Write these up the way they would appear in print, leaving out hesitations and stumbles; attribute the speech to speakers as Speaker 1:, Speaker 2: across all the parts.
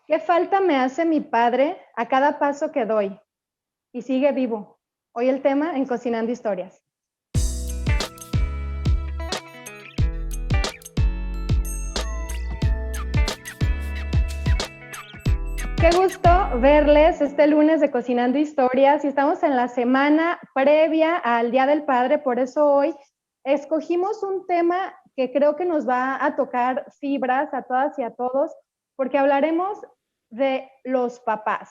Speaker 1: ¿Qué falta me hace mi padre a cada paso que doy? Y sigue vivo. Hoy el tema en Cocinando Historias. Qué gusto verles este lunes de Cocinando Historias y estamos en la semana previa al Día del Padre, por eso hoy escogimos un tema que creo que nos va a tocar fibras a todas y a todos, porque hablaremos de los papás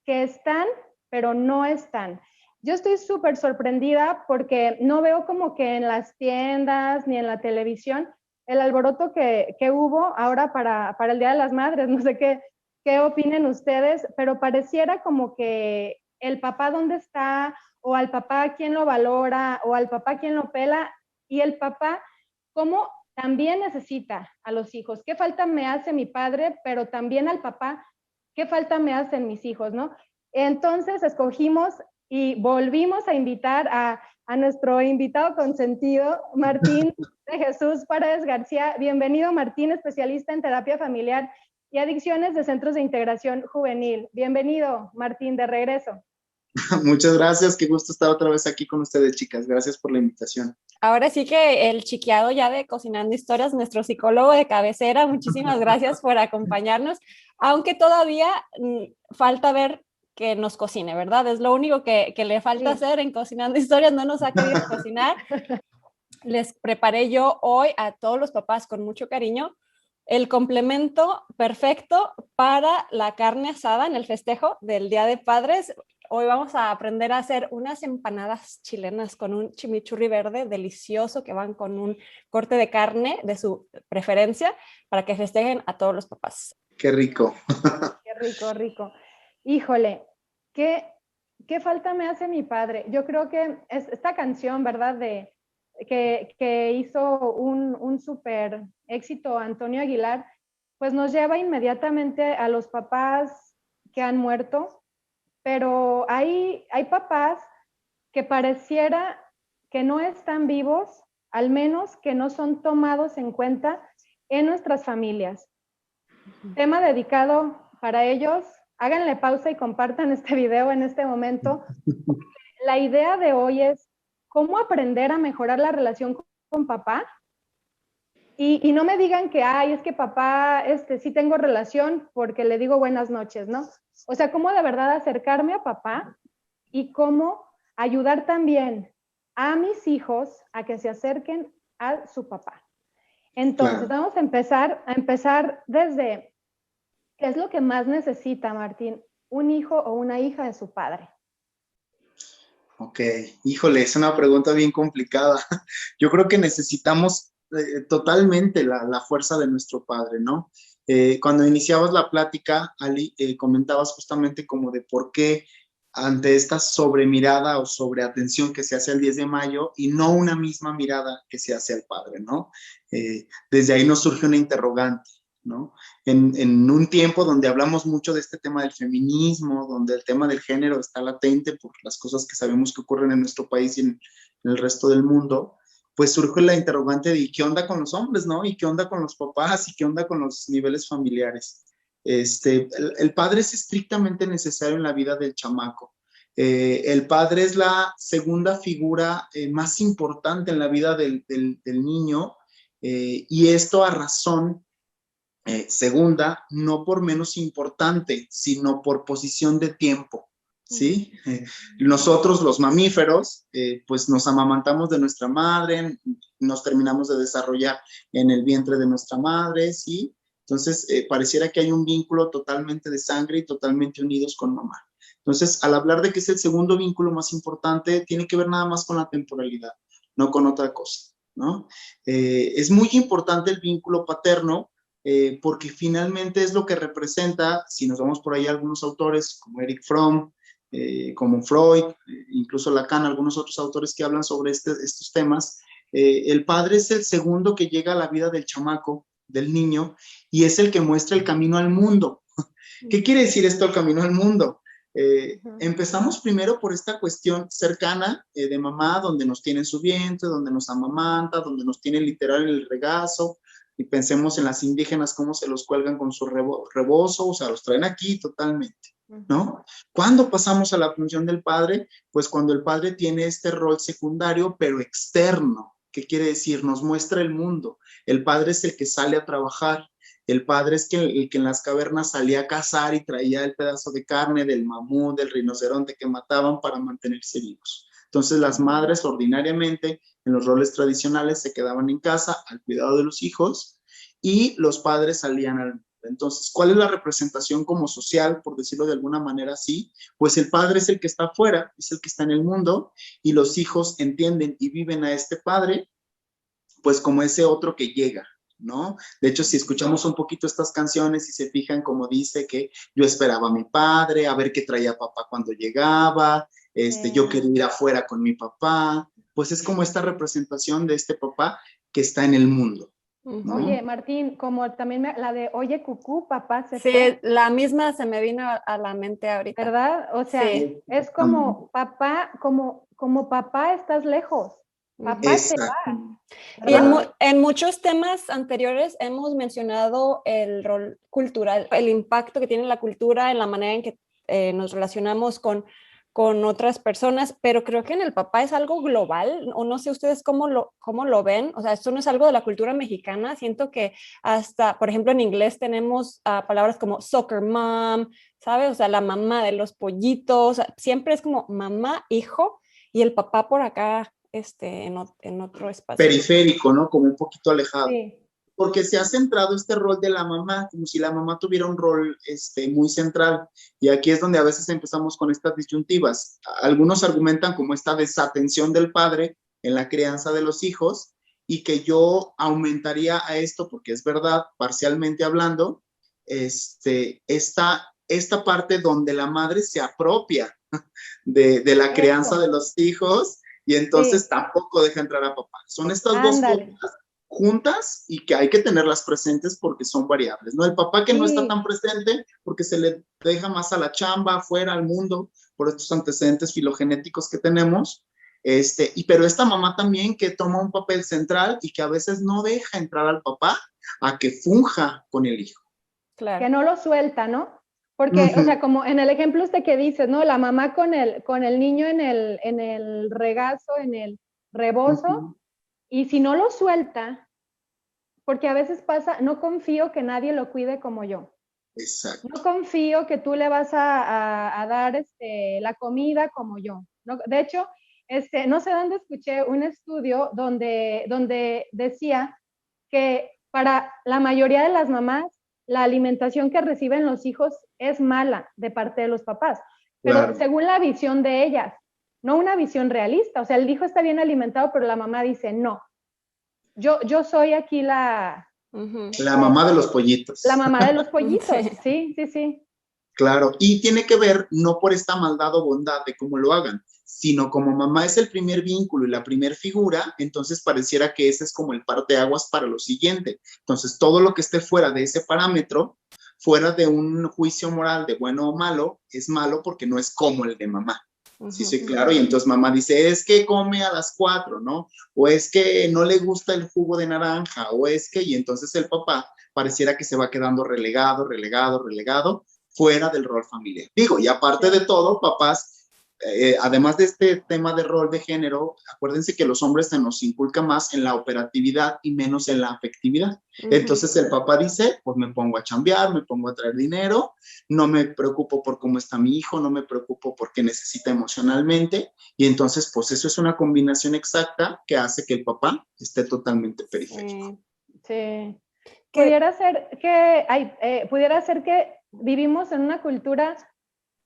Speaker 1: que están pero no están. Yo estoy súper sorprendida porque no veo como que en las tiendas ni en la televisión el alboroto que hubo ahora para el Día de las Madres. No sé qué opinen ustedes, pero pareciera como que el papá dónde está, o al papá quién lo valora, o al papá quién lo pela, y el papá cómo también necesita a los hijos. ¿Qué falta me hace mi padre? Pero también al papá, ¿qué falta me hacen mis hijos, no? Entonces escogimos y volvimos a invitar a nuestro invitado consentido, Martín de Jesús Paredes García. Bienvenido, Martín, especialista en terapia familiar y adicciones de centros de integración juvenil. Bienvenido, Martín, de regreso.
Speaker 2: Muchas gracias, qué gusto estar otra vez aquí con ustedes, chicas. Gracias por la invitación.
Speaker 3: Ahora sí que el chiqueado ya de Cocinando Historias, nuestro psicólogo de cabecera, muchísimas gracias por acompañarnos, aunque todavía falta ver que nos cocine, ¿verdad? Es lo único que le falta hacer en Cocinando Historias, no nos ha querido cocinar. Les preparé yo hoy a todos los papás con mucho cariño el complemento perfecto para la carne asada en el festejo del Día de Padres. Hoy vamos a aprender a hacer unas empanadas chilenas con un chimichurri verde delicioso que van con un corte de carne de su preferencia para que festejen a todos los papás.
Speaker 2: Qué rico.
Speaker 1: Qué rico, rico. Híjole, qué falta me hace mi padre. Yo creo que es esta canción, ¿verdad? Que hizo un súper éxito Antonio Aguilar, pues nos lleva inmediatamente a los papás que han muerto, pero hay papás que pareciera que no están vivos, al menos que no son tomados en cuenta en nuestras familias. Tema dedicado para ellos. Háganle pausa y compartan este video en este momento. La idea de hoy es cómo aprender a mejorar la relación con papá. Y no me digan que, ay, es que papá, sí tengo relación porque le digo buenas noches, ¿no? O sea, cómo de verdad acercarme a papá y cómo ayudar también a mis hijos a que se acerquen a su papá. Entonces, claro, vamos a empezar desde, ¿qué es lo que más necesita, Martín, un hijo o una hija de su padre?
Speaker 2: Ok, híjole, es una pregunta bien complicada. Yo creo que necesitamos totalmente la fuerza de nuestro padre, ¿no? Cuando iniciabas la plática, Ali, comentabas justamente como de por qué ante esta sobremirada o sobreatención que se hace el 10 de mayo y no una misma mirada que se hace al padre, ¿no? Desde ahí nos surge una interrogante, ¿no? En un tiempo donde hablamos mucho de este tema del feminismo, donde el tema del género está latente por las cosas que sabemos que ocurren en nuestro país y en el resto del mundo, pues surge la interrogante de ¿qué onda con los hombres, no? ¿Y qué onda con los papás? ¿Y qué onda con los niveles familiares? El padre es estrictamente necesario en la vida del chamaco. El padre es la segunda figura más importante en la vida del niño, y esto a razón segunda, no por menos importante, sino por posición de tiempo, ¿sí? Nosotros los mamíferos, pues nos amamantamos de nuestra madre, nos terminamos de desarrollar en el vientre de nuestra madre, ¿sí? Entonces, pareciera que hay un vínculo totalmente de sangre y totalmente unidos con mamá. Entonces, al hablar de que es el segundo vínculo más importante, tiene que ver nada más con la temporalidad, no con otra cosa, ¿no? Es muy importante el vínculo paterno, porque finalmente es lo que representa, si nos vamos por ahí a algunos autores como Eric Fromm, como Freud, incluso Lacan, algunos otros autores que hablan sobre estos temas, el padre es el segundo que llega a la vida del chamaco, del niño, y es el que muestra el camino al mundo. ¿Qué quiere decir esto, el camino al mundo? Empezamos primero por esta cuestión cercana de mamá, donde nos tiene en su vientre, donde nos amamanta, donde nos tiene literal en el regazo, Y pensemos en las indígenas, cómo se los cuelgan con su rebozo, o sea, los traen aquí totalmente, ¿no? ¿Cuándo pasamos a la función del padre? Pues cuando el padre tiene este rol secundario, pero externo. ¿Qué quiere decir? Nos muestra el mundo. El padre es el que sale a trabajar. El padre es el que en las cavernas salía a cazar y traía el pedazo de carne del mamut, del rinoceronte que mataban para mantenerse vivos. Entonces las madres ordinariamente en los roles tradicionales se quedaban en casa al cuidado de los hijos y los padres salían al mundo. Entonces, ¿cuál es la representación como social, por decirlo de alguna manera así? Pues el padre es el que está afuera, es el que está en el mundo y los hijos entienden y viven a este padre pues como ese otro que llega, ¿no? De hecho, si escuchamos un poquito estas canciones y se fijan como dice que yo esperaba a mi padre, a ver qué traía papá cuando llegaba, yo quería ir afuera con mi papá, pues es como esta representación de este papá que está en el mundo, ¿no?
Speaker 1: Oye, Martín, como también la de Oye Cucú, papá se
Speaker 3: Sí,
Speaker 1: fue.
Speaker 3: la misma se me vino a la mente ahorita.
Speaker 1: ¿Verdad? O sea,
Speaker 3: sí.
Speaker 1: es como papá, como papá estás lejos. Papá se va.
Speaker 3: Y en muchos temas anteriores hemos mencionado el rol cultural, el impacto que tiene la cultura en la manera en que nos relacionamos con otras personas, pero creo que en el papá es algo global, o no sé ustedes cómo lo ven, o sea, esto no es algo de la cultura mexicana, siento que hasta, por ejemplo, en inglés tenemos palabras como soccer mom, ¿sabes? O sea, la mamá de los pollitos, siempre es como mamá, hijo, y el papá por acá, en otro espacio.
Speaker 2: Periférico, ¿no? Como un poquito alejado.
Speaker 1: Sí.
Speaker 2: Porque se ha centrado este rol de la mamá, como si la mamá tuviera un rol muy central. Y aquí es donde a veces empezamos con estas disyuntivas. Algunos argumentan como esta desatención del padre en la crianza de los hijos y que yo aumentaría a esto, porque es verdad, parcialmente hablando, esta parte donde la madre se apropia de la crianza de los hijos y entonces tampoco deja entrar a papá. Son estas dos cosas juntas y que hay que tenerlas presentes porque son variables, ¿no? El papá que no está tan presente porque se le deja más a la chamba, afuera, al mundo, por estos antecedentes filogenéticos que tenemos, pero esta mamá también que toma un papel central y que a veces no deja entrar al papá a que funja con el hijo.
Speaker 1: Claro. Que no lo suelta, ¿no? Porque, o sea, como en el ejemplo que dices, ¿no? La mamá con el niño en el regazo, en el rebozo, y si no lo suelta, porque a veces pasa, no confío que nadie lo cuide como yo.
Speaker 2: Exacto.
Speaker 1: No confío que tú le vas a dar la comida como yo. No, de hecho, no sé dónde escuché un estudio donde decía que para la mayoría de las mamás, la alimentación que reciben los hijos es mala de parte de los papás, pero según la visión de ellas, no una visión realista. O sea, el hijo está bien alimentado, pero la mamá dice, no, yo soy aquí la
Speaker 2: mamá de los pollitos.
Speaker 1: La mamá de los pollitos, sí.
Speaker 2: Claro, y tiene que ver no por esta maldad o bondad de cómo lo hagan, sino como mamá es el primer vínculo y la primer figura, entonces pareciera que ese es como el parteaguas para lo siguiente. Entonces, todo lo que esté fuera de ese parámetro, fuera de un juicio moral de bueno o malo, es malo porque no es como el de mamá. Sí, claro, y entonces mamá dice, es que come a las 4, ¿no? O es que no le gusta el jugo de naranja, o es que, y entonces el papá pareciera que se va quedando relegado, fuera del rol familiar. Digo, y aparte de todo, papás, además de este tema de rol de género, acuérdense que los hombres se nos inculca más en la operatividad y menos en la afectividad. Entonces el papá dice, pues me pongo a chambear, me pongo a traer dinero, no me preocupo por cómo está mi hijo, no me preocupo por qué necesita emocionalmente, y entonces pues eso es una combinación exacta que hace que el papá esté totalmente periférico.
Speaker 1: Sí. Pudiera ser que vivimos en una cultura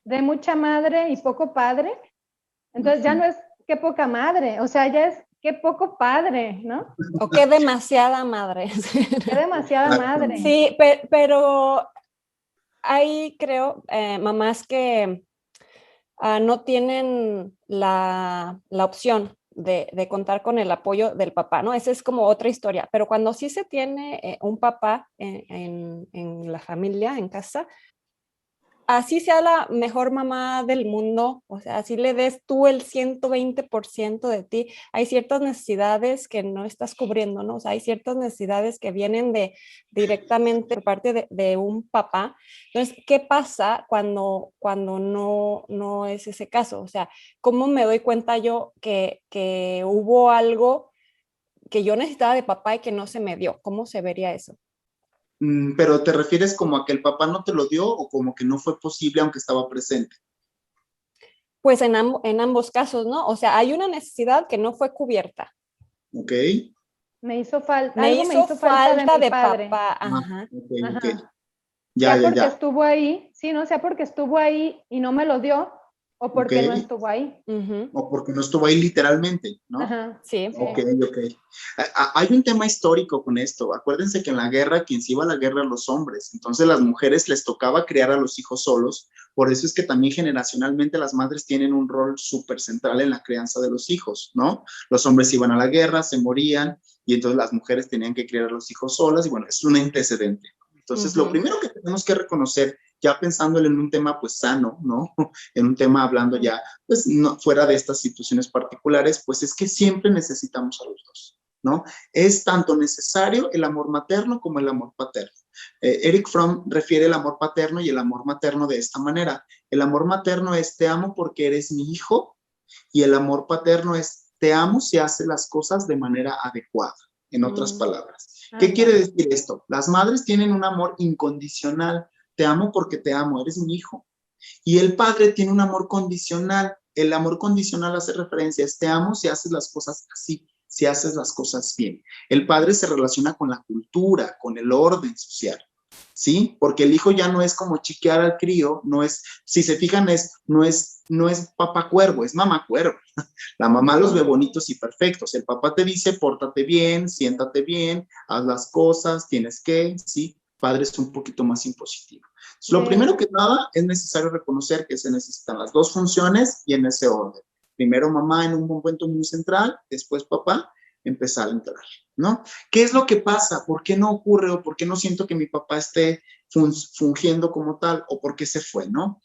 Speaker 1: de mucha madre y poco padre, entonces ya no es qué poca madre, o sea, ya es qué poco padre, ¿no?
Speaker 3: O qué demasiada madre.
Speaker 1: Qué demasiada madre.
Speaker 3: Sí, pero hay, creo, mamás que no tienen la opción de contar con el apoyo del papá, ¿no? Esa es como otra historia, pero cuando sí se tiene un papá en la familia, en casa, así sea la mejor mamá del mundo, o sea, así le des tú el 120% de ti, hay ciertas necesidades que no estás cubriendo, ¿no? O sea, hay ciertas necesidades que vienen directamente por parte de un papá. Entonces, ¿qué pasa cuando no es ese caso? O sea, ¿cómo me doy cuenta yo que hubo algo que yo necesitaba de papá y que no se me dio? ¿Cómo se vería eso?
Speaker 2: Pero ¿te refieres como a que el papá no te lo dio o como que no fue posible aunque estaba presente?
Speaker 3: Pues en ambos casos, ¿no? O sea, hay una necesidad que no fue cubierta.
Speaker 2: Ok.
Speaker 1: Me hizo falta,
Speaker 3: Me
Speaker 1: algo me
Speaker 3: hizo
Speaker 1: hizo falta de mi
Speaker 3: falta de
Speaker 1: padre.
Speaker 3: papá.
Speaker 2: Ah,
Speaker 3: Ajá.
Speaker 2: ok, ok.
Speaker 1: Ajá.
Speaker 2: Ya,
Speaker 1: Sea
Speaker 2: ya,
Speaker 1: porque
Speaker 2: ya.
Speaker 1: estuvo ahí, sí, ¿no? Sea porque estuvo ahí y no me lo dio, o
Speaker 2: Ok.
Speaker 1: porque no estuvo ahí.
Speaker 3: Ujú.
Speaker 2: O porque no estuvo ahí literalmente, ¿no?
Speaker 1: Ajá.
Speaker 3: Sí.
Speaker 1: Sí.
Speaker 2: Ok, ok. Hay un tema histórico con esto. Acuérdense que en la guerra, quien se iba a la guerra eran los hombres. Entonces las mujeres les tocaba criar a los hijos solos. Por eso es que también generacionalmente las madres tienen un rol súper central en la crianza de los hijos, ¿no? Los hombres iban a la guerra, se morían, y entonces las mujeres tenían que criar a los hijos solas, y bueno, es un antecedente. Entonces, lo primero que tenemos que reconocer, ya pensándolo en un tema pues sano, ¿no? En un tema hablando ya pues no, fuera de estas situaciones particulares, pues es que siempre necesitamos a los dos, ¿no? Es tanto necesario el amor materno como el amor paterno. Eric Fromm refiere el amor paterno y el amor materno de esta manera. El amor materno es te amo porque eres mi hijo, y el amor paterno es te amo si haces las cosas de manera adecuada, en otras palabras. ¿Qué quiere decir esto? Las madres tienen un amor incondicional. Te amo porque te amo, eres mi hijo. Y el padre tiene un amor condicional. El amor condicional hace referencia a te amo si haces las cosas así, si haces las cosas bien. El padre se relaciona con la cultura, con el orden social, ¿sí? Porque el hijo ya no es como chiquear al crío, no es, si se fijan, no es papá cuervo, es mamá cuervo. La mamá los ve bonitos y perfectos. El papá te dice, pórtate bien, siéntate bien, haz las cosas, tienes que, ¿sí? Padre es un poquito más impositivo. Lo primero que nada es necesario reconocer que se necesitan las dos funciones y en ese orden. Primero mamá en un momento muy central, después papá, empezar a entrar, ¿no? ¿Qué es lo que pasa? ¿Por qué no ocurre o por qué no siento que mi papá esté fungiendo como tal o por qué se fue, ¿no?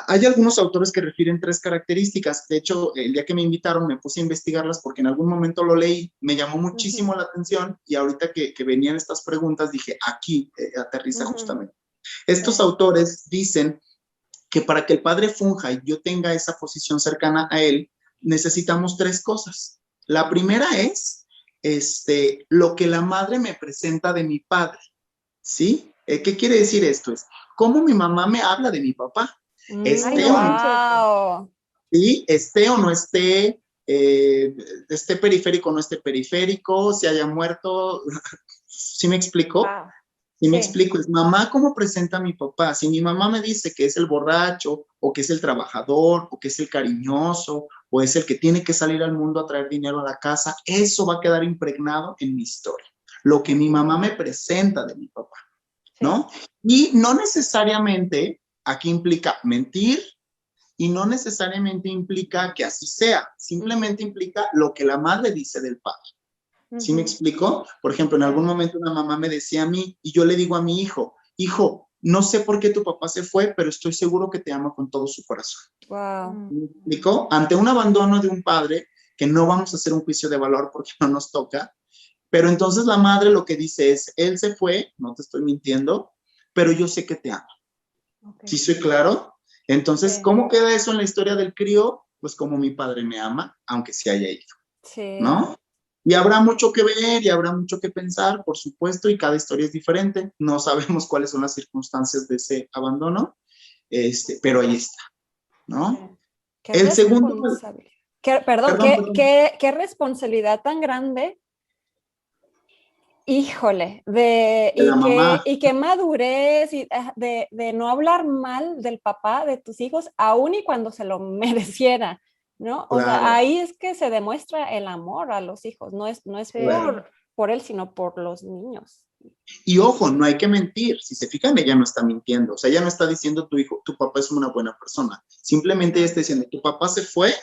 Speaker 2: Hay algunos autores que refieren tres características. De hecho, el día que me invitaron me puse a investigarlas porque en algún momento lo leí, me llamó muchísimo la atención y ahorita que venían estas preguntas dije, aquí aterriza justamente. Estos autores dicen que para que el padre funja y yo tenga esa posición cercana a él, necesitamos tres cosas. La primera es lo que la madre me presenta de mi padre, ¿sí? ¿Qué quiere decir esto? Es cómo mi mamá me habla de mi papá. Esté o no, ¿sí? Esté o no esté, esté periférico o no esté periférico, se haya muerto, ¿sí me explico? Y me explico, es mamá, ¿cómo presenta a mi papá? Si mi mamá me dice que es el borracho, o que es el trabajador, o que es el cariñoso, o es el que tiene que salir al mundo a traer dinero a la casa, eso va a quedar impregnado en mi historia. Lo que mi mamá me presenta de mi papá, ¿no? Y no necesariamente aquí implica mentir, y no necesariamente implica que así sea, simplemente implica lo que la madre dice del padre. ¿Sí me explico? Por ejemplo, en algún momento una mamá me decía a mí, y yo le digo a mi hijo, hijo, no sé por qué tu papá se fue, pero estoy seguro que te ama con todo su corazón.
Speaker 3: Wow.
Speaker 2: ¿Sí me explico? Ante un abandono de un padre, que no vamos a hacer un juicio de valor porque no nos toca, pero entonces la madre lo que dice es, él se fue, no te estoy mintiendo, pero yo sé que te ama. ¿Sí soy claro? Entonces, ¿cómo queda eso en la historia del crío? Pues como mi padre me ama, aunque se haya ido, ¿no? Y habrá mucho que ver y habrá mucho que pensar, por supuesto, y cada historia es diferente. No sabemos cuáles son las circunstancias de ese abandono, pero ahí está, ¿no? El segundo...
Speaker 3: Perdón, qué responsabilidad tan grande. Híjole, y qué madurez y de no hablar mal del papá de tus hijos, aun y cuando se lo mereciera, ¿no? O sea, ahí es que se demuestra el amor a los hijos, no es por él, sino por los niños.
Speaker 2: Y ojo, no hay que mentir. Si se fijan, ella no está mintiendo. O sea, ella no está diciendo tu papá es una buena persona. Simplemente ella está diciendo, tu papá se fue,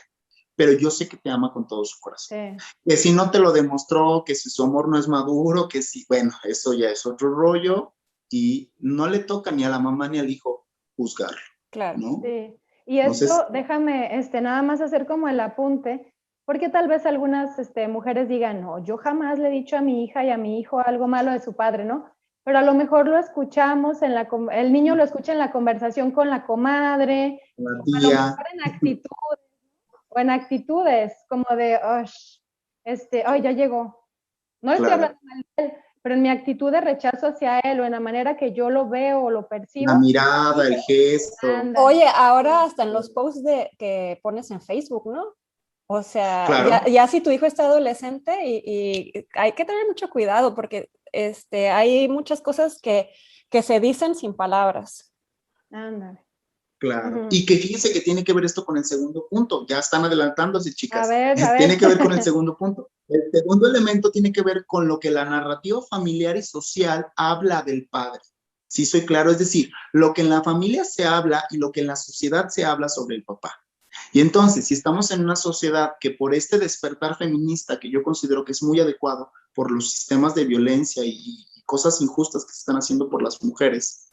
Speaker 2: pero yo sé que te ama con todo su corazón. Que si no te lo demostró, que si su amor no es maduro, que si, bueno, eso ya es otro rollo y no le toca ni a la mamá ni al hijo juzgarlo,
Speaker 3: Claro.
Speaker 2: ¿no?
Speaker 1: Sí. Y esto,
Speaker 2: Entonces,
Speaker 1: déjame nada más hacer como el apunte, porque tal vez algunas mujeres digan, no, yo jamás le he dicho a mi hija y a mi hijo algo malo de su padre, ¿no? Pero a lo mejor lo escuchamos el niño lo escucha en la conversación con la comadre,
Speaker 2: la
Speaker 1: o a lo
Speaker 2: tía,
Speaker 1: mejor en actitudes, como de, ay, ya llegó. No le estoy
Speaker 2: claro,
Speaker 1: hablando mal de él, pero en mi actitud de rechazo hacia él o en la manera que yo lo veo o lo
Speaker 2: la
Speaker 1: percibo,
Speaker 2: mirada, el gesto,
Speaker 1: anda.
Speaker 3: Oye, ahora hasta en los posts que pones en Facebook, ¿no? O sea,
Speaker 2: claro,
Speaker 3: ya si tu hijo está adolescente y hay que tener mucho cuidado porque hay muchas cosas que se dicen sin palabras.
Speaker 1: Ándale.
Speaker 2: claro.
Speaker 1: Ujú.
Speaker 2: Y que fíjense que tiene que ver esto con el segundo punto, ya están adelantándose,
Speaker 1: A
Speaker 2: chicas.
Speaker 1: ver.
Speaker 2: Tiene que ver con el segundo punto. El segundo elemento tiene que ver con lo que la narrativa familiar y social habla del padre. Sí, soy claro, es decir, lo que en la familia se habla y lo que en la sociedad se habla sobre el papá. Y entonces, si estamos en una sociedad que por este despertar feminista, que yo considero que es muy adecuado por los sistemas de violencia y cosas injustas que se están haciendo por las mujeres,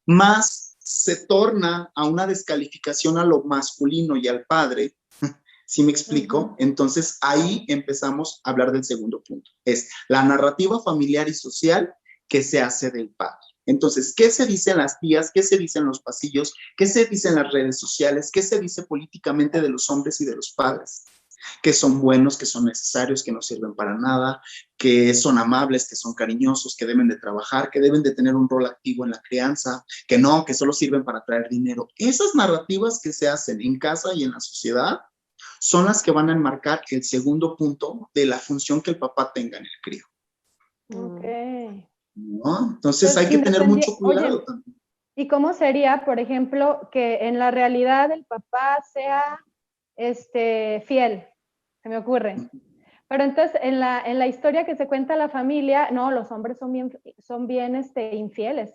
Speaker 2: más se torna a una descalificación a lo masculino y al padre, ¿sí me explico? Entonces ahí empezamos a hablar del segundo punto. Es la narrativa familiar y social que se hace del padre. Entonces, ¿qué se dicen las tías? ¿Qué se dice en los pasillos? ¿Qué se dice en las redes sociales? ¿Qué se dice políticamente de los hombres y de los padres? Que son buenos, que son necesarios, que no sirven para nada, que son amables, que son cariñosos, que deben de trabajar, que deben de tener un rol activo en la crianza, que no, que solo sirven para traer dinero. Esas narrativas que se hacen en casa y en la sociedad son las que van a enmarcar el segundo punto de la función que el papá tenga en el crío.
Speaker 1: Ok.
Speaker 2: ¿No? Entonces hay que tener mucho cuidado.
Speaker 1: Oye, ¿y cómo sería, por ejemplo, que en la realidad el papá sea fiel? Se me ocurre. Pero entonces en la historia que se cuenta la familia, no, los hombres son bien infieles.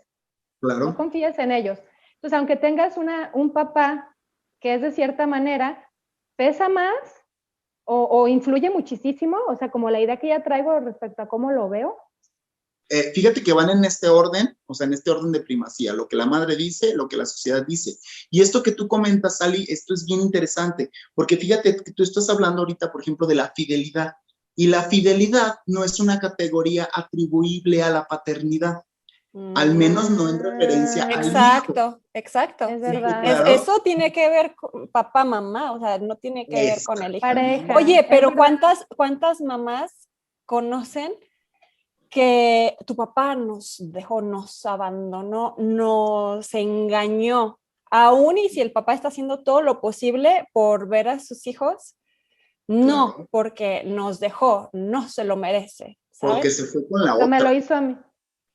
Speaker 2: Claro.
Speaker 1: No confíes en ellos. Entonces, aunque tengas un papá que es de cierta manera, pesa más o influye muchísimo, o sea, como la idea que ya traigo respecto a cómo lo veo.
Speaker 2: Fíjate que van en este orden, o sea, en este orden de primacía, lo que la madre dice, lo que la sociedad dice. Y esto que tú comentas, Sally, esto es bien interesante, porque fíjate que tú estás hablando ahorita, por ejemplo, de la fidelidad, y la fidelidad no es una categoría atribuible a la paternidad, al menos no en referencia al hijo.
Speaker 3: Exacto.
Speaker 1: Es
Speaker 3: Sí.
Speaker 1: verdad.
Speaker 2: Claro.
Speaker 3: Eso tiene que ver con papá, mamá, o sea, no tiene que ver con el hijo.
Speaker 1: Pareja.
Speaker 3: Oye, pero
Speaker 1: Es verdad.
Speaker 3: ¿cuántas mamás conocen que tu papá nos dejó, nos abandonó, nos engañó? Aún y si el papá está haciendo todo lo posible por ver a sus hijos, no,
Speaker 2: Claro.
Speaker 3: porque nos dejó, no se lo merece, ¿sabes?
Speaker 2: Porque se fue con la
Speaker 1: Porque me
Speaker 2: otra.
Speaker 1: lo hizo a mí.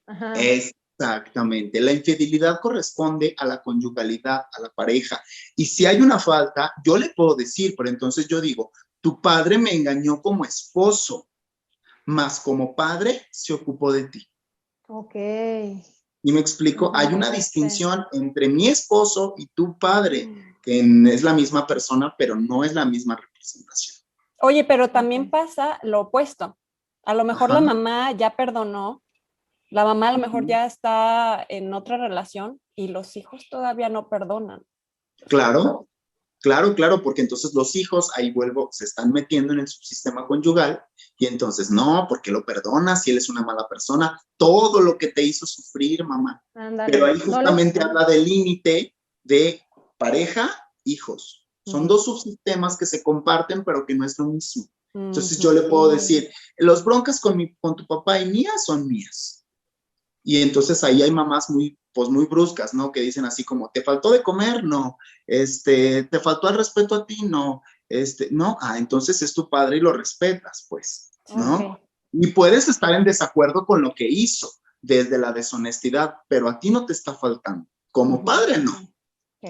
Speaker 1: Ajá.
Speaker 2: Exactamente. La infidelidad corresponde a la conyugalidad, a la pareja. Y si hay una falta, yo le puedo decir, pero entonces yo digo, tu padre me engañó como esposo, más como padre se ocupó de ti.
Speaker 1: Ok.
Speaker 2: ¿Y me explico? Hay una
Speaker 1: Sí.
Speaker 2: distinción entre mi esposo y tu padre, que es la misma persona, pero no es la misma representación.
Speaker 3: Oye, pero también
Speaker 1: Ok.
Speaker 3: pasa lo opuesto. A lo mejor
Speaker 2: Ajá.
Speaker 3: la mamá ya perdonó, la mamá a lo mejor ya está en otra relación y los hijos todavía no perdonan.
Speaker 2: Claro, claro, porque entonces los hijos, ahí vuelvo, se están metiendo en el subsistema conyugal y entonces, no, porque lo perdonas si él es una mala persona, todo lo que te hizo sufrir, mamá.
Speaker 1: Ándale.
Speaker 2: Pero ahí justamente habla del límite de pareja, hijos. Son dos subsistemas que se comparten, pero que no es lo mismo. Entonces yo le puedo decir, los broncas con tu papá y mías son mías. Y entonces ahí hay mamás muy bruscas, ¿no? Que dicen así como, ¿te faltó de comer? No. ¿Te faltó el respeto a ti? No. No. Entonces es tu padre y lo respetas, pues, ¿no?
Speaker 1: Okay.
Speaker 2: Y puedes estar en desacuerdo con lo que hizo desde la deshonestidad, pero a ti no te está faltando. Como padre, no.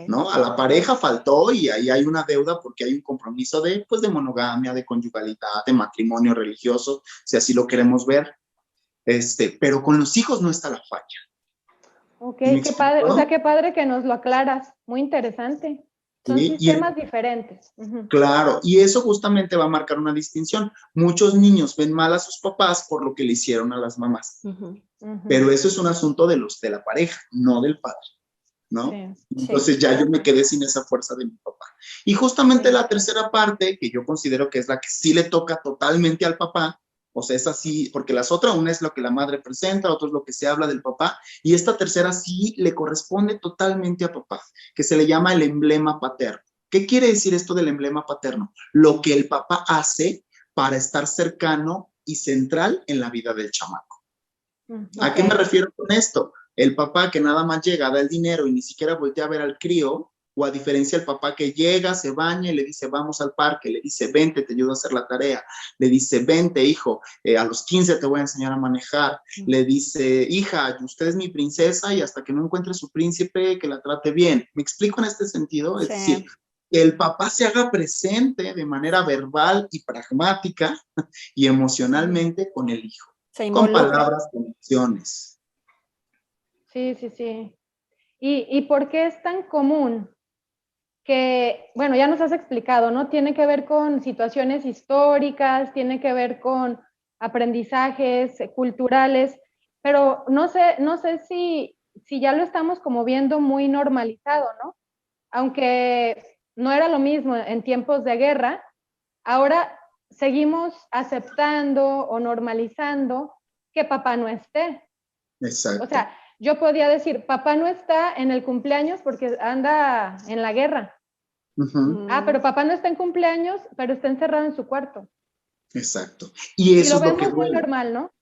Speaker 2: ¿No? A la pareja faltó y ahí hay una deuda porque hay un compromiso de monogamia, de conyugalidad, de matrimonio religioso, si así lo queremos ver. Pero con los hijos no está la falla.
Speaker 1: Ok, qué padre, o sea, qué padre que nos lo aclaras, muy interesante. Son sistemas diferentes.
Speaker 2: Claro, y eso justamente va a marcar una distinción. Muchos niños ven mal a sus papás por lo que le hicieron a las mamás, pero eso es un asunto de la pareja, no del padre. ¿no?
Speaker 3: Sí,
Speaker 2: Entonces ya yo me quedé sin esa fuerza de mi papá. Y justamente la tercera parte, que yo considero que es la que sí le toca totalmente al papá, o sea, es así, porque las otras, una es lo que la madre presenta, otro es lo que se habla del papá, y esta tercera sí le corresponde totalmente a papá, que se le llama el emblema paterno. ¿Qué quiere decir esto del emblema paterno? Lo que el papá hace para estar cercano y central en la vida del chamaco. ¿A qué me refiero con esto? El papá que nada más llega, da el dinero y ni siquiera voltea a ver al crío, o a diferencia del papá que llega, se baña y le dice, vamos al parque, le dice, vente, te ayudo a hacer la tarea, le dice, vente, hijo, a los 15 te voy a enseñar a manejar, le dice, hija, usted es mi princesa y hasta que no encuentre su príncipe, que la trate bien. ¿Me explico en este sentido? Es decir, que el papá se haga presente de manera verbal y pragmática y emocionalmente con el hijo, con palabras, con acciones.
Speaker 1: Sí, sí, sí. ¿Y por qué es tan común? Que, bueno, ya nos has explicado, ¿no? Tiene que ver con situaciones históricas, tiene que ver con aprendizajes culturales, pero no sé si ya lo estamos como viendo muy normalizado, ¿no? Aunque no era lo mismo en tiempos de guerra, ahora seguimos aceptando o normalizando que papá no esté.
Speaker 2: Exacto.
Speaker 1: O sea, yo podía decir, papá no está en el cumpleaños porque anda en la guerra. Pero papá no está en cumpleaños, pero está encerrado en su cuarto.
Speaker 2: Exacto. Y eso
Speaker 1: lo
Speaker 2: es lo que
Speaker 1: vemos muy
Speaker 2: duele.
Speaker 1: normal, ¿no?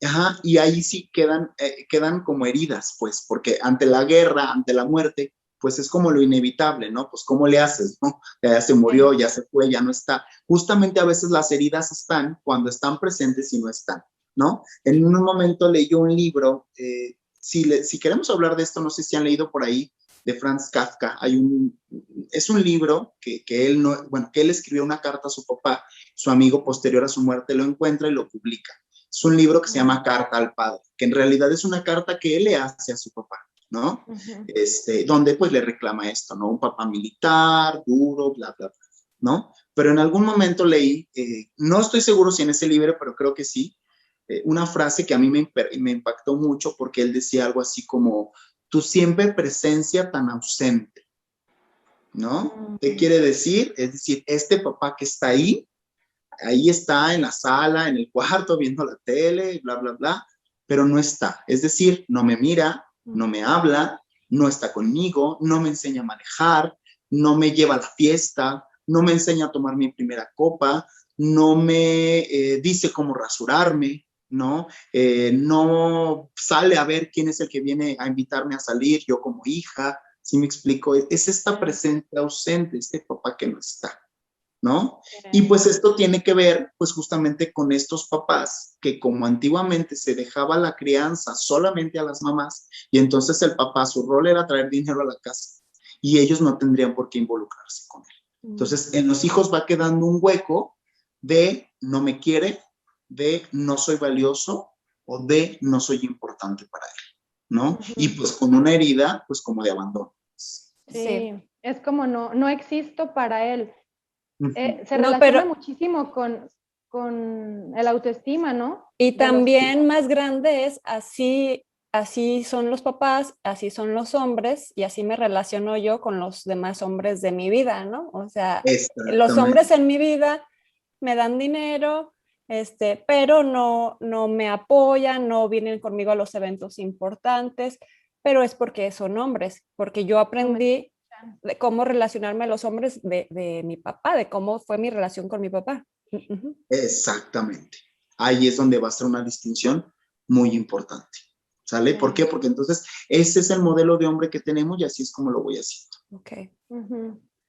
Speaker 2: Ajá, y ahí sí quedan como heridas, pues, porque ante la guerra, ante la muerte, pues es como lo inevitable, ¿no? Pues ¿cómo le haces, no? Ya se murió, ya se fue, ya no está. Justamente a veces las heridas están cuando están presentes y no están, ¿no? En un momento leí un libro, si queremos hablar de esto, no sé si han leído por ahí, de Franz Kafka. Es un libro que él escribió una carta a su papá, su amigo posterior a su muerte lo encuentra y lo publica. Es un libro que se llama Carta al Padre, que en realidad es una carta que él le hace a su papá, ¿no? Donde pues le reclama esto, ¿no? Un papá militar, duro, bla, bla, bla, ¿no? Pero en algún momento leí, no estoy seguro si en ese libro, pero creo que sí, una frase que a mí me impactó mucho porque él decía algo así como, tu siempre presencia tan ausente, ¿no? ¿Qué quiere decir? Es decir, este papá que está ahí está en la sala, en el cuarto, viendo la tele, bla, bla, bla, pero no está. Es decir, no me mira, no me habla, no está conmigo, no me enseña a manejar, no me lleva a la fiesta, no me enseña a tomar mi primera copa, no me dice cómo rasurarme, ¿no? No sale a ver quién es el que viene a invitarme a salir, yo como hija, ¿sí me explico? Es esta presencia ausente, este papá que no está, ¿no? Y pues esto tiene que ver pues justamente con estos papás que como antiguamente se dejaba la crianza solamente a las mamás y entonces el papá su rol era traer dinero a la casa y ellos no tendrían por qué involucrarse con él. Entonces en los hijos va quedando un hueco de no me quiere, de no soy valioso o de no soy importante para él, ¿no? Y pues con una herida pues como de abandono.
Speaker 1: Sí. Es como no existo para él. Se relaciona muchísimo con el autoestima, ¿no?
Speaker 3: Y también más grande es así son los papás, así son los hombres y así me relaciono yo con los demás hombres de mi vida, ¿no? O sea, los hombres en mi vida me dan dinero, pero no me apoyan, no vienen conmigo a los eventos importantes, pero es porque son hombres, porque yo aprendí de cómo relacionarme a los hombres de mi papá, de cómo fue mi relación con mi papá.
Speaker 2: Exactamente. Ahí es donde va a ser una distinción muy importante. ¿Sale? ¿Por qué? Porque entonces ese es el modelo de hombre que tenemos y así es como lo voy haciendo.
Speaker 3: Ok.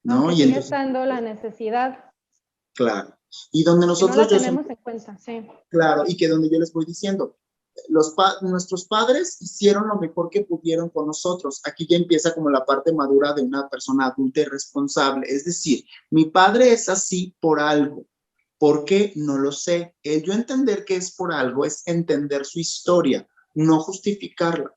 Speaker 2: ¿No?
Speaker 1: Aunque sigue estando la necesidad.
Speaker 2: Claro. Y donde nosotros...
Speaker 1: Que no la tenemos en cuenta, sí.
Speaker 2: Claro, y que donde yo les voy diciendo, nuestros padres hicieron lo mejor que pudieron con nosotros. Aquí ya empieza como la parte madura de una persona adulta y responsable. Es decir, mi padre es así por algo. ¿Por qué? No lo sé. El yo entender que es por algo es entender su historia, no justificarla.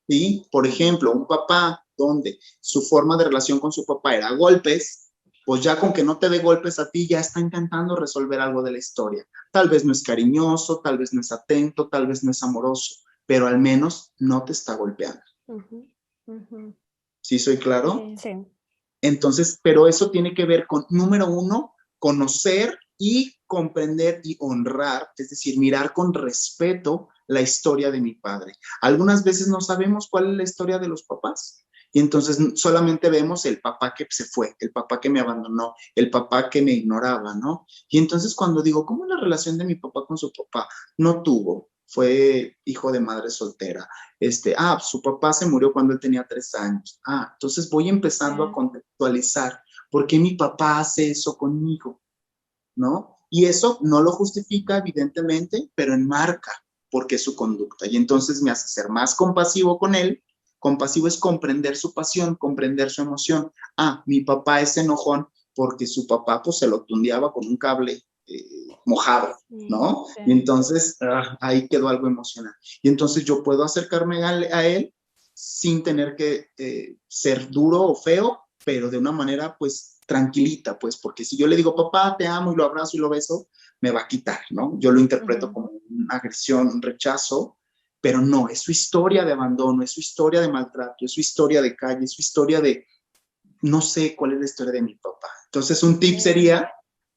Speaker 2: ¿Sí? Por ejemplo, un papá donde su forma de relación con su papá era golpes, pues ya con que no te dé golpes a ti, ya está intentando resolver algo de la historia. Tal vez no es cariñoso, tal vez no es atento, tal vez no es amoroso, pero al menos no te está golpeando.
Speaker 1: Ujú.
Speaker 2: ¿Sí soy claro?
Speaker 3: Sí.
Speaker 2: Entonces, pero eso tiene que ver con, número uno, conocer y comprender y honrar, es decir, mirar con respeto la historia de mi padre. Algunas veces no sabemos cuál es la historia de los papás. Y entonces solamente vemos el papá que se fue, el papá que me abandonó, el papá que me ignoraba, ¿no? Y entonces cuando digo, ¿cómo es la relación de mi papá con su papá? No tuvo, fue hijo de madre soltera. Su papá se murió cuando él tenía 3 años. Entonces voy empezando a contextualizar por qué mi papá hace eso conmigo, ¿no? Y eso no lo justifica, evidentemente, pero enmarca por qué su conducta. Y entonces me hace ser más compasivo con él. Compasivo es comprender su pasión, comprender su emoción. Mi papá es enojón porque su papá pues se lo tundeaba con un cable mojado, ¿no?
Speaker 1: Sí.
Speaker 2: Y entonces ahí quedó algo emocional. Y entonces yo puedo acercarme a él sin tener que ser duro o feo, pero de una manera pues tranquilita, pues, porque si yo le digo, papá, te amo y lo abrazo y lo beso, me va a quitar, ¿no? Yo lo interpreto como una agresión, un rechazo, pero no, es su historia de abandono, es su historia de maltrato, es su historia de calle, es su historia de, no sé cuál es la historia de mi papá. Entonces, un tip sería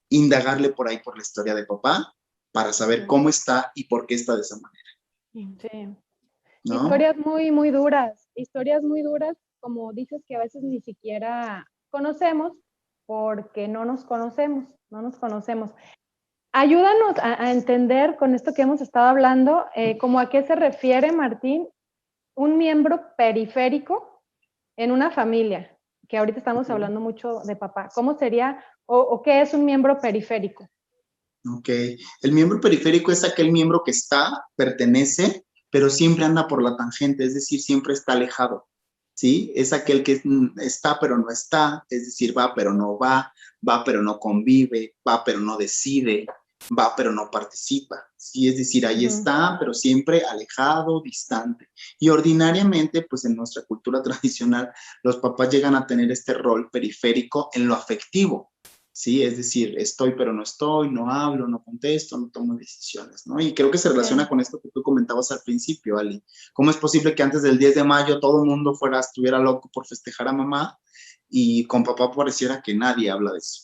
Speaker 2: indagarle por ahí por la historia de papá para saber cómo está y por qué está de esa manera.
Speaker 1: Sí.
Speaker 2: ¿No?
Speaker 1: Historias muy duras, como dices, que a veces ni siquiera conocemos porque no nos conocemos. Ayúdanos a entender con esto que hemos estado hablando, como a qué se refiere, Martín, un miembro periférico en una familia, que ahorita estamos hablando mucho de papá. ¿Cómo sería o qué es un miembro periférico?
Speaker 2: Ok, el miembro periférico es aquel miembro que está, pertenece, pero siempre anda por la tangente, es decir, siempre está alejado, ¿sí? Es aquel que está pero no está, es decir, va pero no va, va pero no convive, va pero no decide, va pero no participa, ¿sí? Es decir, ahí está, pero siempre alejado, distante. Y ordinariamente, pues en nuestra cultura tradicional, los papás llegan a tener este rol periférico en lo afectivo. Sí, es decir, estoy pero no estoy, no hablo, no contesto, no tomo decisiones, ¿no? Y creo que se relaciona con esto que tú comentabas al principio, Ali. ¿Cómo es posible que antes del 10 de mayo todo el mundo estuviera loco por festejar a mamá y con papá pareciera que nadie habla de eso?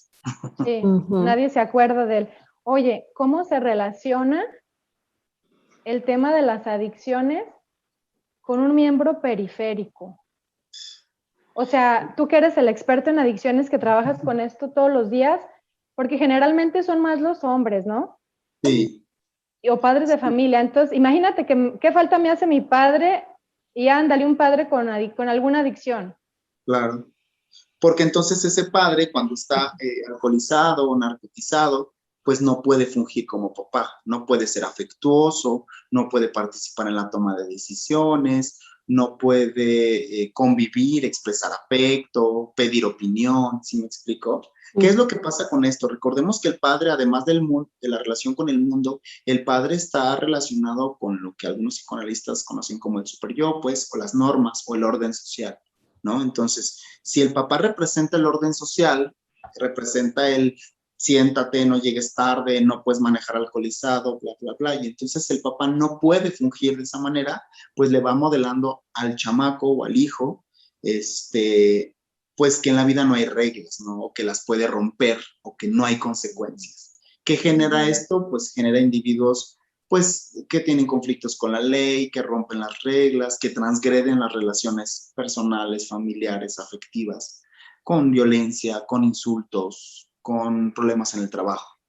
Speaker 1: Sí, nadie se acuerda de él. Oye, ¿cómo se relaciona el tema de las adicciones con un miembro periférico? O sea, tú que eres el experto en adicciones, que trabajas con esto todos los días, porque generalmente son más los hombres, ¿no?
Speaker 2: Sí.
Speaker 1: O padres de familia. Entonces, imagínate qué falta me hace mi padre y ándale un padre con alguna adicción.
Speaker 2: Claro. Porque entonces ese padre, cuando está alcoholizado o narcotizado, pues no puede fungir como papá, no puede ser afectuoso, no puede participar en la toma de decisiones, no puede convivir, expresar afecto, pedir opinión, ¿sí me explico? ¿Qué es lo que pasa con esto? Recordemos que el padre, además del mundo, de la relación con el mundo, el padre está relacionado con lo que algunos psicoanalistas conocen como el superyo, pues, o las normas o el orden social, ¿no? Entonces, si el papá representa el orden social, representa el siéntate, no llegues tarde, no puedes manejar alcoholizado, bla, bla, bla, y entonces el papá no puede fungir de esa manera, pues le va modelando al chamaco o al hijo, pues que en la vida no hay reglas, ¿no? O que las puede romper, o que no hay consecuencias. ¿Qué genera esto? Pues genera individuos pues que tienen conflictos con la ley, que rompen las reglas, que transgreden las relaciones personales, familiares, afectivas, con violencia, con insultos, con problemas en el trabajo.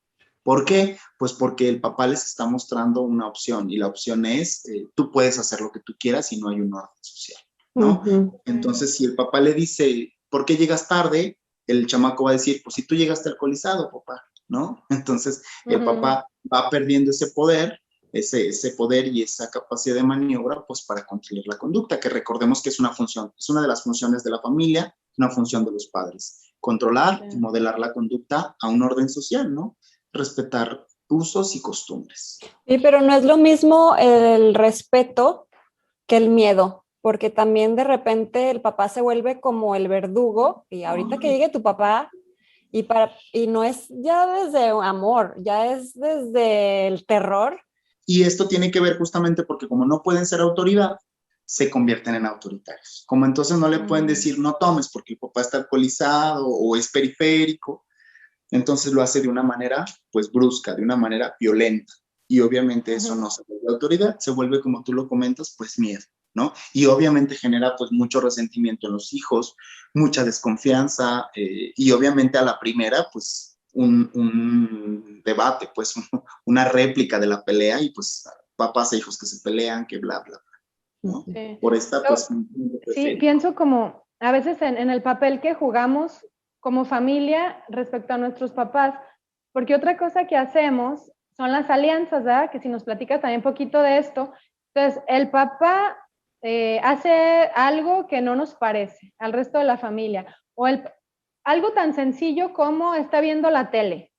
Speaker 2: ¿Por qué? Pues porque el papá les está mostrando una opción y la opción es, tú puedes hacer lo que tú quieras y no hay un orden social, ¿no? Entonces, si el papá le dice, ¿por qué llegas tarde? El chamaco va a decir, pues si tú llegaste alcoholizado, papá, ¿no? Entonces, el papá va perdiendo ese poder y esa capacidad de maniobra, pues para controlar la conducta, que recordemos que es una función, es una de las funciones de la familia, una función de los padres, controlar y modelar la conducta a un orden social, ¿no? Respetar usos y costumbres.
Speaker 3: Sí, pero no es lo mismo el respeto que el miedo, porque también de repente el papá se vuelve como el verdugo y ahorita que llegue tu papá y no es ya desde amor, ya es desde el terror.
Speaker 2: Y esto tiene que ver justamente porque como no pueden ser autoridad, se convierten en autoritarios. Como entonces no le pueden decir no tomes porque el papá está alcoholizado o es periférico, entonces lo hace de una manera pues brusca, de una manera violenta. Y obviamente eso no se vuelve autoridad, se vuelve, como tú lo comentas, pues miedo, ¿no? Y obviamente genera pues mucho resentimiento en los hijos, mucha desconfianza y obviamente a la primera pues un debate, pues una réplica de la pelea y pues papás e hijos que se pelean, que bla, bla, bla, ¿no?
Speaker 1: Sí.
Speaker 2: Por esta pues...
Speaker 1: Sí, pienso como a veces en el papel que jugamos como familia respecto a nuestros papás, porque otra cosa que hacemos son las alianzas, ¿verdad? Que si nos platicas también un poquito de esto, entonces el papá hace algo que no nos parece al resto de la familia, o algo tan sencillo como está viendo la tele.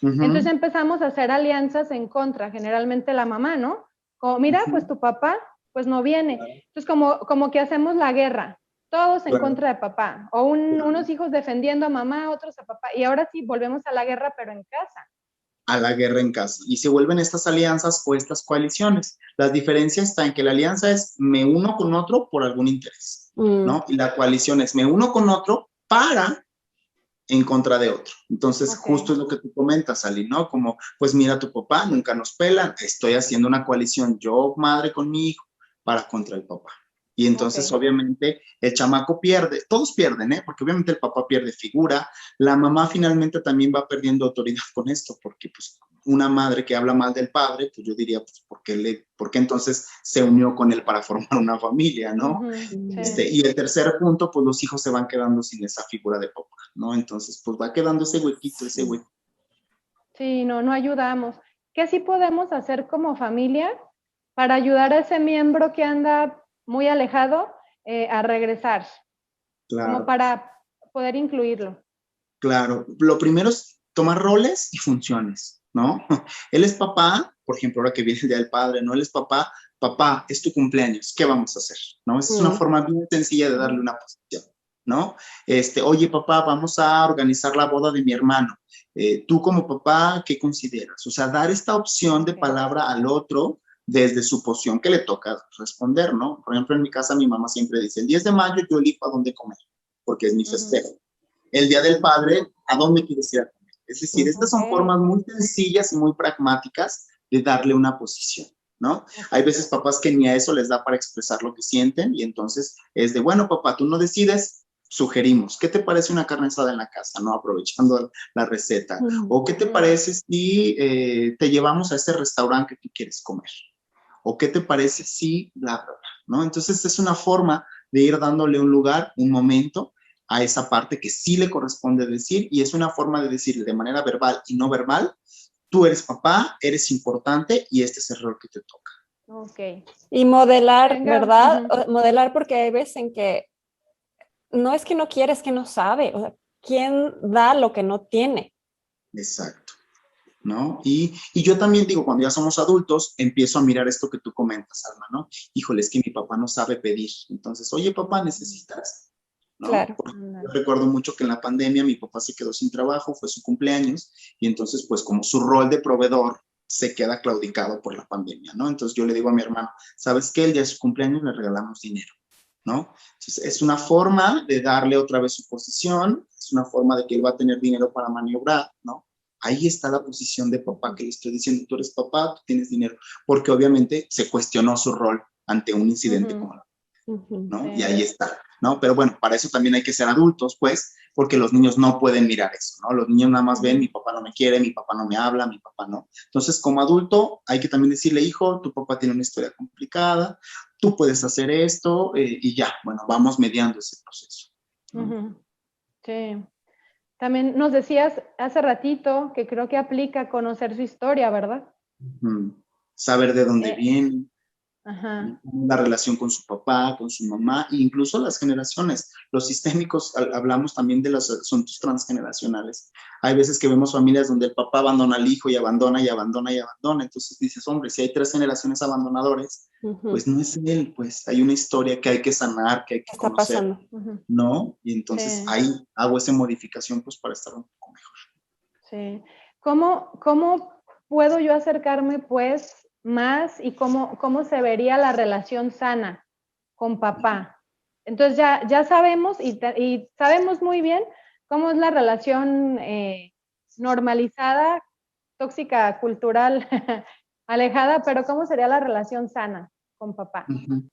Speaker 1: Entonces empezamos a hacer alianzas en contra, generalmente la mamá, ¿no? Como, mira, pues tu papá, pues no viene. Entonces como que hacemos la guerra, todos en contra de papá, o unos hijos defendiendo a mamá, otros a papá, y ahora sí volvemos a la guerra, pero en casa.
Speaker 2: A la guerra en casa. Y se vuelven estas alianzas o estas coaliciones. La diferencia está en que la alianza es me uno con otro por algún interés, ¿no? Y la coalición es me uno con otro para en contra de otro. Entonces, justo es lo que tú comentas, Ali, ¿no? Como, pues mira, tu papá nunca nos pelan, estoy haciendo una coalición yo, madre, con mi hijo, para contra el papá. Y entonces, obviamente, el chamaco pierde, todos pierden, ¿eh? Porque obviamente el papá pierde figura, la mamá finalmente también va perdiendo autoridad con esto, porque pues una madre que habla mal del padre, pues yo diría, pues, ¿por qué entonces se unió con él para formar una familia, ¿no? Y el tercer punto, pues los hijos se van quedando sin esa figura de papá, ¿no? Entonces, pues va quedando ese huequito, ese hueco.
Speaker 1: Sí, no ayudamos. ¿Qué sí podemos hacer como familia para ayudar a ese miembro que anda muy alejado a regresar?
Speaker 2: Claro.
Speaker 1: Como para poder incluirlo.
Speaker 2: Claro. Lo primero es tomar roles y funciones, ¿no? Él es papá, por ejemplo, ahora que viene el Día del Padre, ¿no? Él es papá, papá, es tu cumpleaños, ¿qué vamos a hacer? ¿No? Esa es una forma bien sencilla de darle una posición, ¿no? Oye, papá, vamos a organizar la boda de mi hermano. Tú como papá, ¿qué consideras? O sea, dar esta opción de palabra al otro desde su posición que le toca responder, ¿no? Por ejemplo, en mi casa mi mamá siempre dice, el 10 de mayo yo elijo a dónde comer, porque es mi festejo. El Día del Padre, ¿a dónde quieres ir a comer? Es decir, estas son formas muy sencillas y muy pragmáticas de darle una posición, ¿no? Hay veces papás que ni a eso les da para expresar lo que sienten y entonces es de, bueno, papá, tú no decides, sugerimos, ¿qué te parece una carne asada en la casa, no? Aprovechando la receta. ¿O qué te parece si te llevamos a este restaurante que tú quieres comer? ¿O qué te parece si bla, bla, bla, ¿no? Entonces es una forma de ir dándole un lugar, un momento a esa parte que sí le corresponde decir y es una forma de decirle de manera verbal y no verbal, tú eres papá, eres importante y este es el rol que te toca.
Speaker 3: Ok. Y modelar, ¿verdad? Modelar porque hay veces en que no es que no quiere, es que no sabe. O sea, ¿quién da lo que no tiene?
Speaker 2: Exacto. ¿No? Y yo también digo, cuando ya somos adultos, empiezo a mirar esto que tú comentas, Alma, ¿no? Híjole, es que mi papá no sabe pedir. Entonces, oye, papá, ¿necesitas? ¿No?
Speaker 3: Claro.
Speaker 2: Yo recuerdo mucho que en la pandemia mi papá se quedó sin trabajo, fue su cumpleaños, y entonces, pues, como su rol de proveedor se queda claudicado por la pandemia, ¿no? Entonces yo le digo a mi hermano, ¿sabes qué? El día de su cumpleaños le regalamos dinero, ¿no? Entonces, es una forma de darle otra vez su posición, es una forma de que él va a tener dinero para maniobrar, ¿no? Ahí está la posición de papá que le estoy diciendo, tú eres papá, tú tienes dinero, porque obviamente se cuestionó su rol ante un incidente como la, ¿no? Y ahí está, ¿no? Pero bueno, para eso también hay que ser adultos, pues, porque los niños no pueden mirar eso, ¿no? Los niños nada más ven, mi papá no me quiere, mi papá no me habla, mi papá no. Entonces, como adulto, hay que también decirle, hijo, tu papá tiene una historia complicada, tú puedes hacer esto y ya, bueno, vamos mediando ese proceso, ¿no?
Speaker 1: Sí. También nos decías hace ratito que creo que aplica conocer su historia, ¿verdad?
Speaker 2: Saber de dónde viene, la relación con su papá, con su mamá, e incluso las generaciones. Los sistémicos, hablamos también de los asuntos transgeneracionales. Hay veces que vemos familias donde el papá abandona al hijo y abandona y abandona y abandona. Entonces dices, hombre, si hay 3 generaciones abandonadores, pues no es él, pues hay una historia que hay que sanar, que hay que conocer, ¿no? Y entonces ahí hago esa modificación pues para estar un poco mejor.
Speaker 1: Sí. ¿Cómo puedo yo acercarme pues más y cómo se vería la relación sana con papá. Entonces ya sabemos y sabemos muy bien cómo es la relación normalizada, tóxica, cultural, alejada, pero cómo sería la relación sana con papá.
Speaker 2: Uh-huh.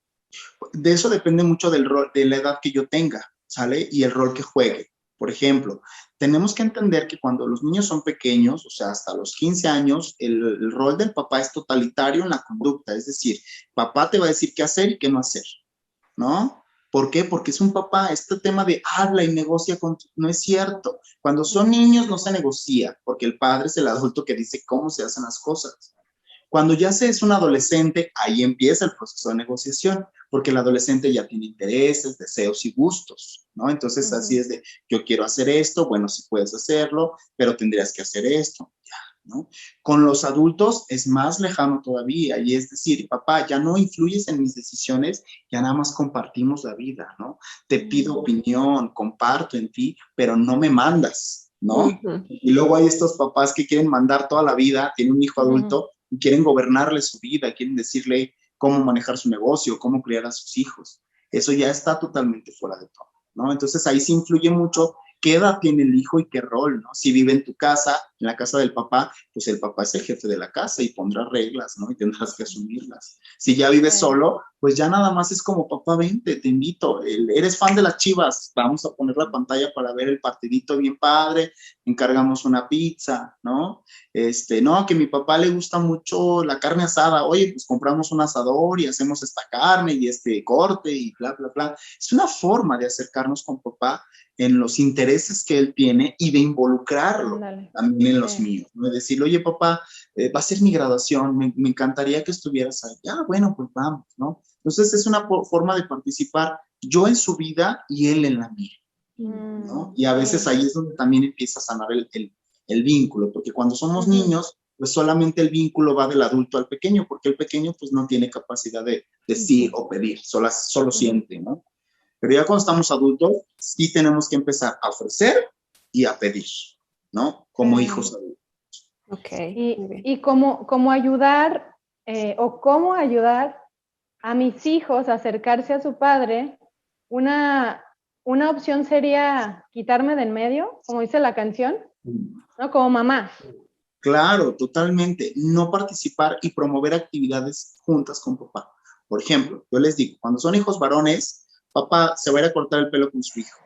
Speaker 2: De eso depende mucho del rol, de la edad que yo tenga, ¿sale? Y el rol que juegue. Por ejemplo, tenemos que entender que cuando los niños son pequeños, o sea, hasta los 15 años, el rol del papá es totalitario en la conducta, es decir, papá te va a decir qué hacer y qué no hacer, ¿no? ¿Por qué? Porque es un papá, este tema de habla y negocia no es cierto. Cuando son niños no se negocia, porque el padre es el adulto que dice cómo se hacen las cosas. Cuando ya se es un adolescente, ahí empieza el proceso de negociación, porque el adolescente ya tiene intereses, deseos y gustos, ¿no? Entonces, así es de, yo quiero hacer esto, bueno, sí puedes hacerlo, pero tendrías que hacer esto, ya, ¿no? Con los adultos es más lejano todavía, y es decir, papá, ya no influyes en mis decisiones, ya nada más compartimos la vida, ¿no? Te pido opinión, comparto en ti, pero no me mandas, ¿no? Y luego hay estos papás que quieren mandar toda la vida, tienen un hijo adulto, y quieren gobernarle su vida, quieren decirle cómo manejar su negocio, cómo criar a sus hijos. Eso ya está totalmente fuera de todo, ¿no? Entonces ahí sí influye mucho qué edad tiene el hijo y qué rol, ¿no? Si vive en tu casa, en la casa del papá, pues el papá es el jefe de la casa y pondrá reglas, ¿no? Y tendrás que asumirlas. Si ya vives solo, pues ya nada más es como, papá, vente, te invito. Eres fan de las Chivas, vamos a poner la pantalla para ver el partidito bien padre, encargamos una pizza, ¿no? No, que a mi papá le gusta mucho la carne asada, oye, pues compramos un asador y hacemos esta carne y este corte y bla, bla, bla. Es una forma de acercarnos con papá en los intereses que él tiene y de involucrarlo también en los míos, ¿no? De decirle, oye, papá, va a ser mi graduación, me encantaría que estuvieras ahí. Ah, bueno, pues vamos, ¿no? Entonces es una forma de participar yo en su vida y él en la mía, ¿no? Y a veces ahí es donde también empieza a sanar el vínculo, porque cuando somos niños, pues solamente el vínculo va del adulto al pequeño, porque el pequeño pues no tiene capacidad de decir o pedir, solo siente, ¿no? Pero ya cuando estamos adultos, sí tenemos que empezar a ofrecer y a pedir, ¿no? Como hijos adultos.
Speaker 1: Okay. Y cómo ayudar o cómo ayudar a mis hijos a acercarse a su padre, una opción sería quitarme de en medio, como dice la canción, ¿no? Como mamá.
Speaker 2: Claro, totalmente. No participar y promover actividades juntas con papá. Por ejemplo, yo les digo, cuando son hijos varones, papá se va a ir a cortar el pelo con su hijo.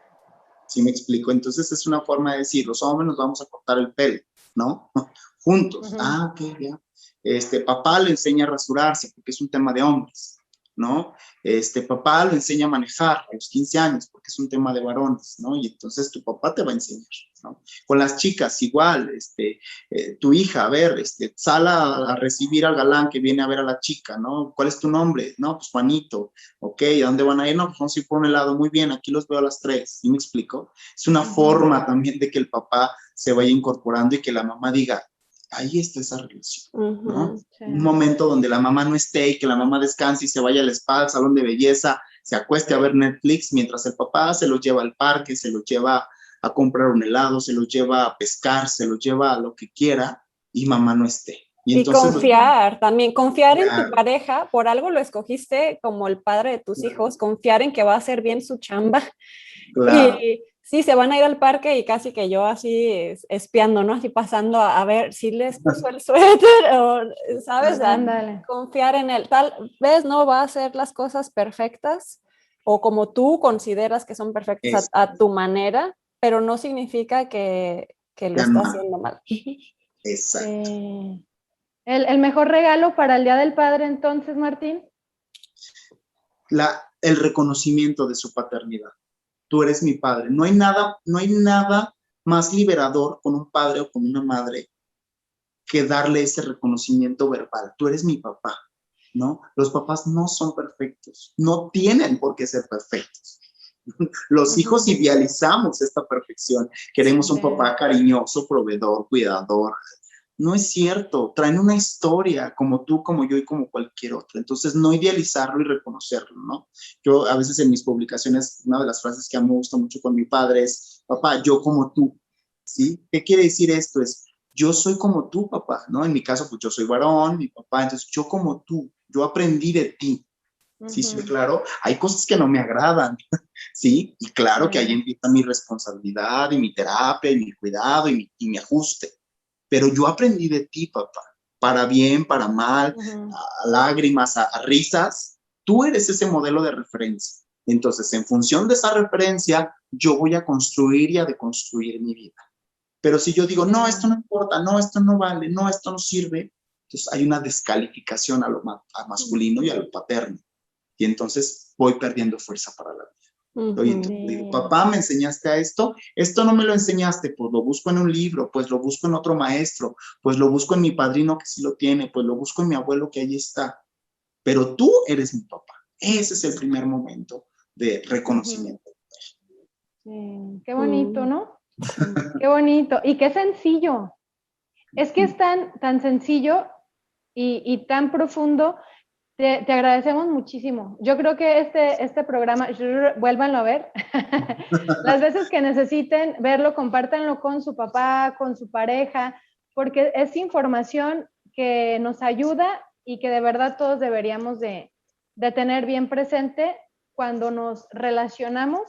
Speaker 2: ¿Sí me explico? Entonces es una forma de decir, los hombres nos vamos a cortar el pelo, ¿no? Juntos. Ah, ok, ya. Papá le enseña a rasurarse porque es un tema de hombres, ¿no? Papá le enseña a manejar a los 15 años porque es un tema de varones, ¿no? Y entonces tu papá te va a enseñar, ¿no? Con las chicas igual, tu hija, a ver, sal a recibir al galán que viene a ver a la chica, ¿no? ¿Cuál es tu nombre? No, pues Juanito. Ok, ¿a dónde van a ir? No, pues vamos a ir por un helado. Muy bien, aquí los veo a las 3. ¿Sí me explico? Es una forma también de que el papá se vaya incorporando y que la mamá diga, ahí está esa relación, ¿no? Sí. Un momento donde la mamá no esté y que la mamá descanse y se vaya al spa, al salón de belleza, se acueste a ver Netflix, mientras el papá se los lleva al parque, se los lleva a comprar un helado, se los lleva a pescar, se los lleva a lo que quiera y mamá no esté.
Speaker 3: Y entonces, confiar, también confiar en tu pareja, por algo lo escogiste como el padre de tus hijos, confiar en que va a hacer bien su chamba. Claro. Y sí, se van a ir al parque y casi que yo así espiando, ¿no? Así pasando a ver si les puso el suéter o, ¿sabes? Confiar en él. Tal vez no va a hacer las cosas perfectas o como tú consideras que son perfectas a tu manera, pero no significa que lo está haciendo mal.
Speaker 2: Exacto.
Speaker 1: ¿El mejor regalo para el Día del Padre entonces, Martín?
Speaker 2: El reconocimiento de su paternidad. Tú eres mi padre. No hay nada más liberador con un padre o con una madre que darle ese reconocimiento verbal. Tú eres mi papá, ¿no? Los papás no son perfectos, no tienen por qué ser perfectos. Los hijos idealizamos esta perfección. Queremos un papá cariñoso, proveedor, cuidador. No es cierto, traen una historia como tú, como yo y como cualquier otro. Entonces, no idealizarlo y reconocerlo, ¿no? Yo a veces en mis publicaciones, una de las frases que a mí me gusta mucho con mi padre es, papá, yo como tú, ¿sí? ¿Qué quiere decir esto? Es, yo soy como tú, papá, ¿no? En mi caso, pues yo soy varón, mi papá, entonces yo como tú, yo aprendí de ti, Sí, sí, claro, hay cosas que no me agradan, ¿sí? Y claro que ahí empieza mi responsabilidad y mi terapia y mi cuidado y mi ajuste. Pero yo aprendí de ti, papá, para bien, para mal, a lágrimas, a risas. Tú eres ese modelo de referencia. Entonces, en función de esa referencia, yo voy a construir y a deconstruir mi vida. Pero si yo digo, no, esto no importa, no, esto no vale, no, esto no sirve, entonces hay una descalificación a lo masculino y a lo paterno. Y entonces voy perdiendo fuerza para la vida. Oye, digo, papá, ¿me enseñaste a esto? Esto no me lo enseñaste, pues lo busco en un libro, pues lo busco en otro maestro, pues lo busco en mi padrino que sí lo tiene, pues lo busco en mi abuelo que ahí está. Pero tú eres mi papá. Ese es el primer momento de reconocimiento.
Speaker 1: Sí, qué bonito, ¿no? Qué bonito. Y qué sencillo. Es que es tan sencillo y tan profundo. Te agradecemos muchísimo. Yo creo que este programa, vuélvanlo a ver. Las veces que necesiten verlo, compártanlo con su papá, con su pareja, porque es información que nos ayuda y que de verdad todos deberíamos de tener bien presente cuando nos relacionamos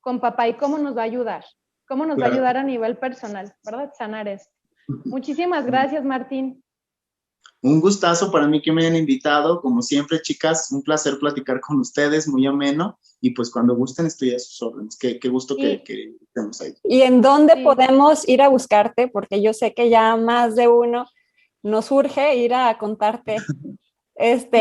Speaker 1: con papá y cómo nos va a ayudar. Cómo nos va a ayudar a nivel personal, ¿verdad? Sanar esto. Muchísimas gracias, Martín.
Speaker 2: Un gustazo para mí que me hayan invitado. Como siempre, chicas, un placer platicar con ustedes, muy ameno. Y pues cuando gusten estoy a sus órdenes. Qué gusto que estemos ahí.
Speaker 3: ¿Y en dónde podemos ir a buscarte? Porque yo sé que ya más de uno nos urge ir a contarte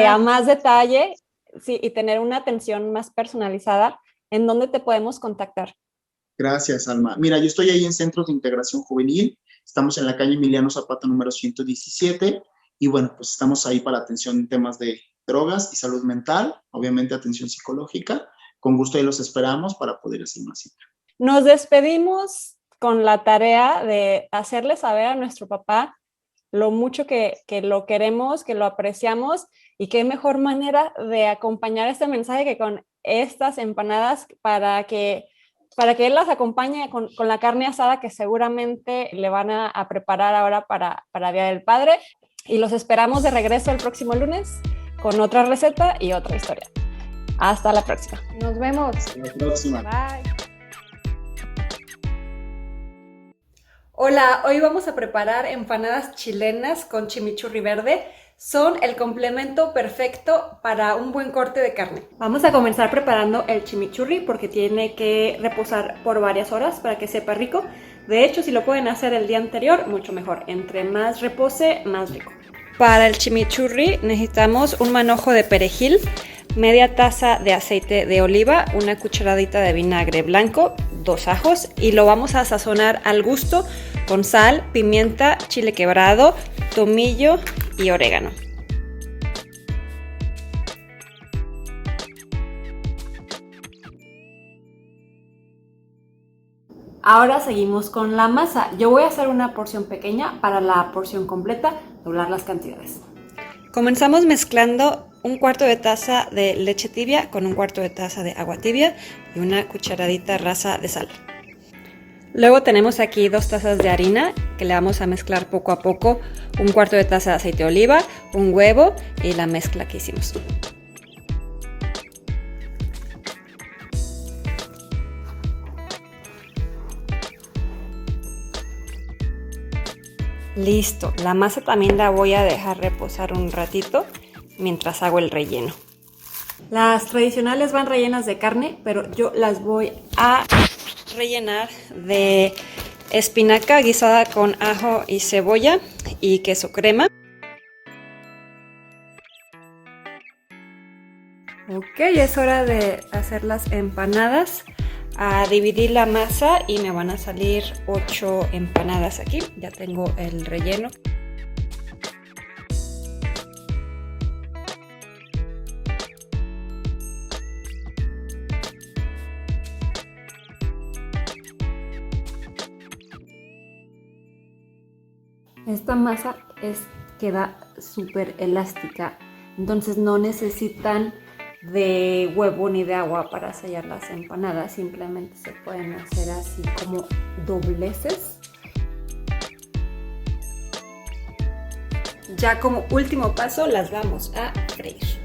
Speaker 3: a más detalle, sí, y tener una atención más personalizada. ¿En dónde te podemos contactar?
Speaker 2: Gracias, Alma. Mira, yo estoy ahí en Centros de Integración Juvenil. Estamos en la calle Emiliano Zapata, número 117. Y bueno, pues estamos ahí para atención en temas de drogas y salud mental, obviamente atención psicológica. Con gusto ahí los esperamos para poder hacer una cita.
Speaker 3: Nos despedimos con la tarea de hacerle saber a nuestro papá lo mucho que lo queremos, que lo apreciamos, y qué mejor manera de acompañar este mensaje que con estas empanadas para que él las acompañe con la carne asada que seguramente le van a preparar ahora para Día del Padre. Y los esperamos de regreso el próximo lunes con otra receta y otra historia. Hasta la próxima.
Speaker 1: Nos vemos.
Speaker 2: Hasta la próxima.
Speaker 1: Bye.
Speaker 3: Hola, hoy vamos a preparar empanadas chilenas con chimichurri verde. Son el complemento perfecto para un buen corte de carne. Vamos a comenzar preparando el chimichurri porque tiene que reposar por varias horas para que sepa rico. De hecho, si lo pueden hacer el día anterior, mucho mejor. Entre más repose, más rico. Para el chimichurri necesitamos un manojo de perejil, media taza de aceite de oliva, una cucharadita de vinagre blanco, 2 ajos y lo vamos a sazonar al gusto con sal, pimienta, chile quebrado, tomillo y orégano. Ahora seguimos con la masa. Yo voy a hacer una porción pequeña, para la porción completa doblar las cantidades. Comenzamos mezclando 1/4 de taza de leche tibia con 1/4 de taza de agua tibia y una cucharadita rasa de sal. Luego tenemos aquí 2 tazas de harina que le vamos a mezclar poco a poco, 1/4 de taza de aceite de oliva, un huevo y la mezcla que hicimos. Listo, la masa también la voy a dejar reposar un ratito mientras hago el relleno. Las tradicionales van rellenas de carne, pero yo las voy a rellenar de espinaca guisada con ajo y cebolla y queso crema. Ok, es hora de hacer las empanadas. A dividir la masa y me van a salir 8 empanadas aquí. Ya tengo el relleno. Esta masa queda súper elástica, entonces no necesitan de huevo ni de agua para sellar las empanadas, simplemente se pueden hacer así como dobleces. Ya como último paso las vamos a freír.